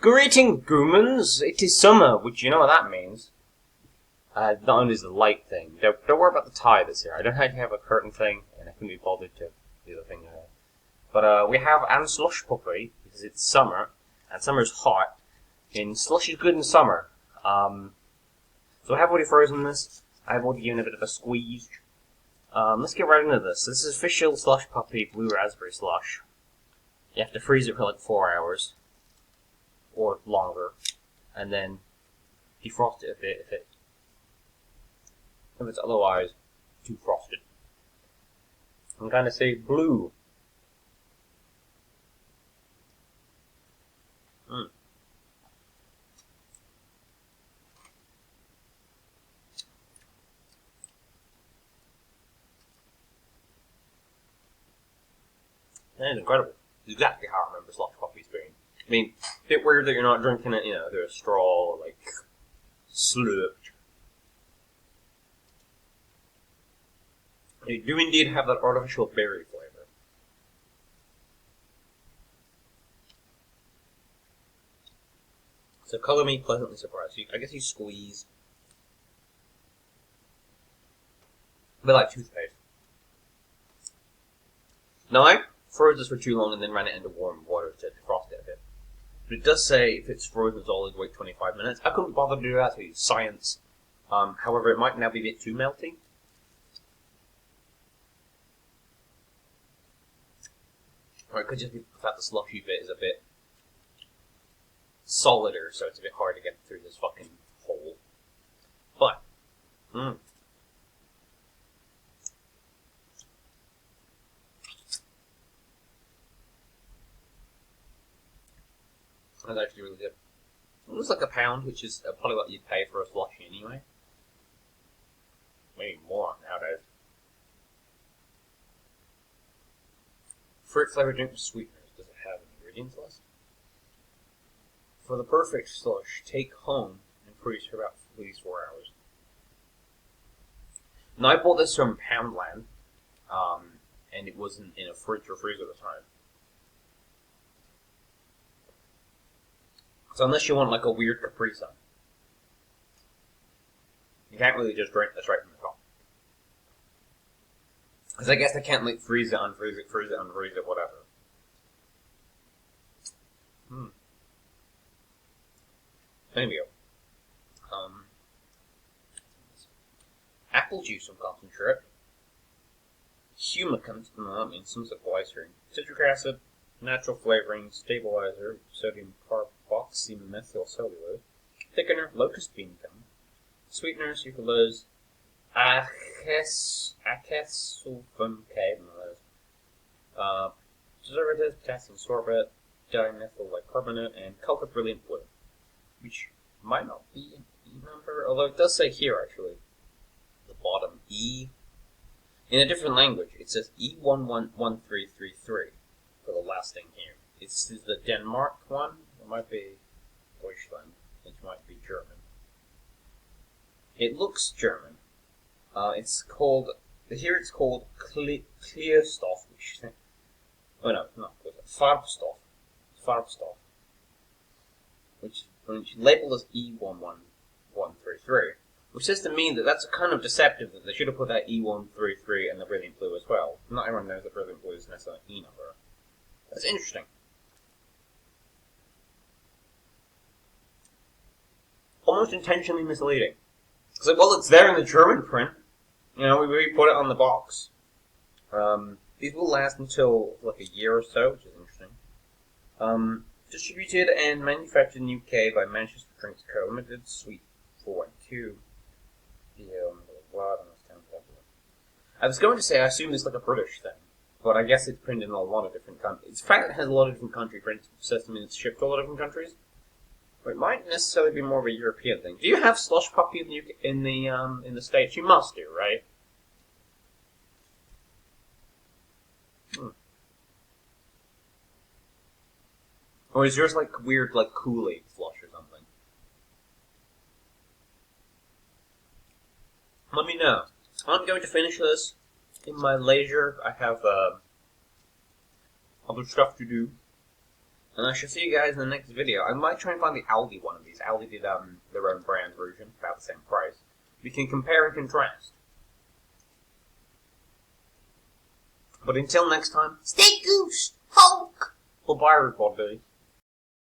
Greeting, Goomans! It is summer, which you know what that means. Not only is the light thing. Don't worry about the tie this year. I don't actually have a curtain thing, and I couldn't be bothered to do the thing. But we have Slush Puppie, because it's summer, and summer's hot, and slush is good in summer. So I have already frozen this. I have already given it a bit of a squeeze. Let's get right into this. This is official Slush Puppie Blue Raspberry Slush. You have to freeze it for like 4 hours. Or longer. And then defrost it a bit if it's otherwise too frosted. I'm going to say blue. That is incredible. It's exactly how I remember Slush Puppie's being. I mean, a bit weird that you're not drinking it, through a straw, like, slurped. You do indeed have that artificial berry flavor. So color me pleasantly surprised. I guess you squeeze. A bit like toothpaste. Now, I froze this for too long and then ran it into warm water to defrost it a bit. But it does say if it's frozen solid, wait 25 minutes. I couldn't bother to do that, so I used science. However, it might now be a bit too melty. Or it could just be the fact the slushy bit is a bit solider, so it's a bit hard to get through this fucking hole. But, that's actually really good. It looks like £1, which is probably what you'd pay for a slushy anyway. Maybe more nowadays. Fruit flavored drink with sweeteners. Does it have an ingredients list? For the perfect slush, take home and freeze for about at least 4 hours. Now, I bought this from Poundland, and it wasn't in a fridge or freezer at the time. So unless you want like a weird Capri Sun, you can't really just drink this right from the top. Because I guess I can't like freeze it, unfreeze it, freeze it, unfreeze it, whatever. There we go. Apple juice and concentrate. Humectant, that means some glycerin. Citric acid, natural flavoring, stabilizer, sodium carboxymethylcellulose, thickener, locust bean gum, sweeteners, sucralose, acesulfame K, preservatives, potassium sorbate, dimethyl bicarbonate, and color brilliant blue, which might not be an E number, although it does say here actually, the bottom E. In a different language, it says E111333 for the last thing here. This is the Denmark one. It might be Deutschland. It might be German. It looks German. It's called Klärstoff, Farbstoff, which labeled as E11133, which says to me that that's kind of deceptive that they should have put that E133 and the brilliant blue as well. Not everyone knows that brilliant blue is necessarily an E number. That's interesting. Almost intentionally misleading. So, well, it's there in the German print. We put it on the box. These will last until like a year or so, which is interesting. Distributed and manufactured in the UK by Manchester Drinks Co. Limited, Suite 412. I was going to say, I assume it's like a British thing, but I guess it's printed in a lot of different countries. The fact that it has a lot of different country prints says to me it's shipped to a lot of different countries. But it might necessarily be more of a European thing. Do you have Slush Puppie in the States? You must do, right? Or is yours like weird, like Kool-Aid slush or something? Let me know. I'm going to finish this in my leisure. I have other stuff to do. And I shall see you guys in the next video. I might try and find the Aldi one of these. Aldi did their own brand version, about the same price. We can compare and contrast. But until next time, stay goose, Hulk! Bye-bye, everybody.